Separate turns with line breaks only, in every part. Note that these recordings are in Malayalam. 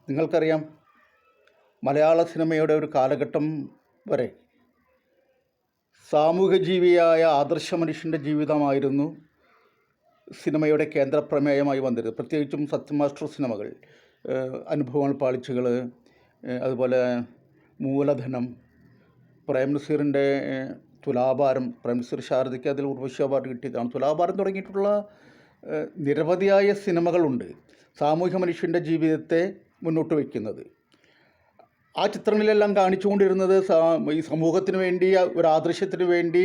നിങ്ങൾക്കറിയാം, മലയാള സിനിമയുടെ ഒരു കാലഘട്ടം വരെ സാമൂഹ്യജീവിയായ ആദർശ മനുഷ്യൻ്റെ ജീവിതമായിരുന്നു സിനിമയുടെ കേന്ദ്രപ്രമേയമായി വന്നിരുന്നത്. പ്രത്യേകിച്ചും സത്യം മാസ്റ്റർ സിനിമകൾ, അനുഭവങ്ങൾ പാളിച്ചകൾ, അതുപോലെ മൂലധനം, പ്രേം നസീറിൻ്റെ തുലാഭാരം, പ്രേം നസീർ ശാരദയ്ക്ക് അതിൽ ഉർവശി അവാർഡ് കിട്ടിയതാണ്. തുലാഭാരം തുടങ്ങിയിട്ടുള്ള നിരവധിയായ സിനിമകളുണ്ട് സാമൂഹ്യ മനുഷ്യൻ്റെ ജീവിതത്തെ മുന്നോട്ട് വയ്ക്കുന്നത്. ആ ചിത്രങ്ങളിലെല്ലാം കാണിച്ചുകൊണ്ടിരുന്നത് ഈ സമൂഹത്തിന് വേണ്ടി, ഒരു ആദർശത്തിന് വേണ്ടി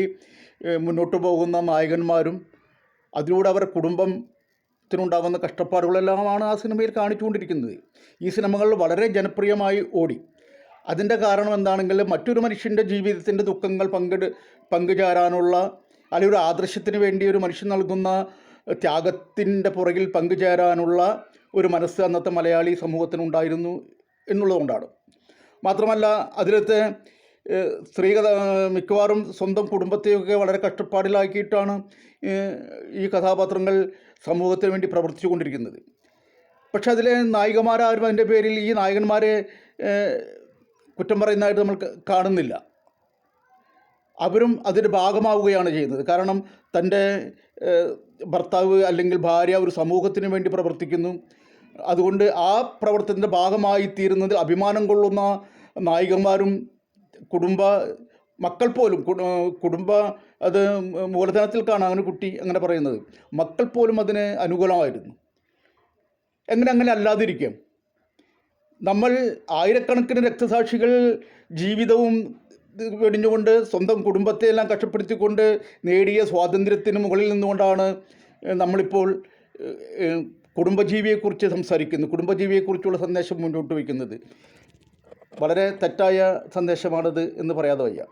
മുന്നോട്ട് പോകുന്ന നായകന്മാരും അതിലൂടെ അവർ കുടുംബത്തിനുണ്ടാകുന്ന കഷ്ടപ്പാടുകളെല്ലാമാണ് ആ സിനിമയിൽ കാണിച്ചുകൊണ്ടിരിക്കുന്നത്. ഈ സിനിമകൾ വളരെ ജനപ്രിയമായി ഓടി. അതിൻ്റെ കാരണം എന്താണെങ്കിൽ, മറ്റൊരു മനുഷ്യൻ്റെ ജീവിതത്തിൻ്റെ ദുഃഖങ്ങൾ പങ്കുചേരാനുള്ള, അല്ലെങ്കിൽ ഒരു ആദർശത്തിന് വേണ്ടി ഒരു മനുഷ്യൻ നൽകുന്ന ത്യാഗത്തിൻ്റെ പുറകിൽ പങ്കുചേരാനുള്ള ഒരു മനസ്സ് അന്നത്തെ മലയാളി സമൂഹത്തിനുണ്ടായിരുന്നു എന്നുള്ളതുകൊണ്ടാണ്. മാത്രമല്ല, അതിലത്തെ സ്ത്രീകൾ മിക്കവാറും സ്വന്തം കുടുംബത്തെയൊക്കെ വളരെ കഷ്ടപ്പാടിലാക്കിയിട്ടാണ് ഈ കഥാപാത്രങ്ങൾ സമൂഹത്തിന് വേണ്ടി പ്രവർത്തിച്ചു കൊണ്ടിരിക്കുന്നത്. പക്ഷെ അതിലെ നായികമാരാരും അതിൻ്റെ പേരിൽ ഈ നായകന്മാരെ കുറ്റം പറയുന്നതായിട്ട് നമ്മൾ കാണുന്നില്ല. അവരും അതിൻ്റെ ഭാഗമാവുകയാണ് ചെയ്യുന്നത്. കാരണം തൻ്റെ ഭർത്താവ് അല്ലെങ്കിൽ ഭാര്യ ഒരു സമൂഹത്തിന് വേണ്ടി പ്രവർത്തിക്കുന്നു. അതുകൊണ്ട് ആ പ്രവർത്തനത്തിൻ്റെ ഭാഗമായി തീരുന്നതിൽ അഭിമാനം കൊള്ളുന്ന നായികന്മാരും മക്കൾ പോലും, അത് മൂലധനത്തിൽ കാണാം അങ്ങനെ കുട്ടി അങ്ങനെ പറയുന്നത്, മക്കൾ പോലും അതിന് അനുകൂലമായിരുന്നു. അങ്ങനെ അല്ലാതിരിക്കാം. നമ്മൾ ആയിരക്കണക്കിന് രക്തസാക്ഷികൾ ജീവിതവും വെടിഞ്ഞുകൊണ്ട് സ്വന്തം കുടുംബത്തെയെല്ലാം കഷ്ടപ്പെടുത്തിക്കൊണ്ട് നേടിയ സ്വാതന്ത്ര്യത്തിന് മുകളിൽ നിന്നുകൊണ്ടാണ് നമ്മളിപ്പോൾ കുടുംബജീവിയെക്കുറിച്ച് സംസാരിക്കുന്നത്, കുടുംബജീവിയെക്കുറിച്ചുള്ള സന്ദേശം മുന്നോട്ട് വയ്ക്കുന്നത്. വളരെ തെറ്റായ സന്ദേശമാണിത് എന്ന് പറയാതെ വയ്യ.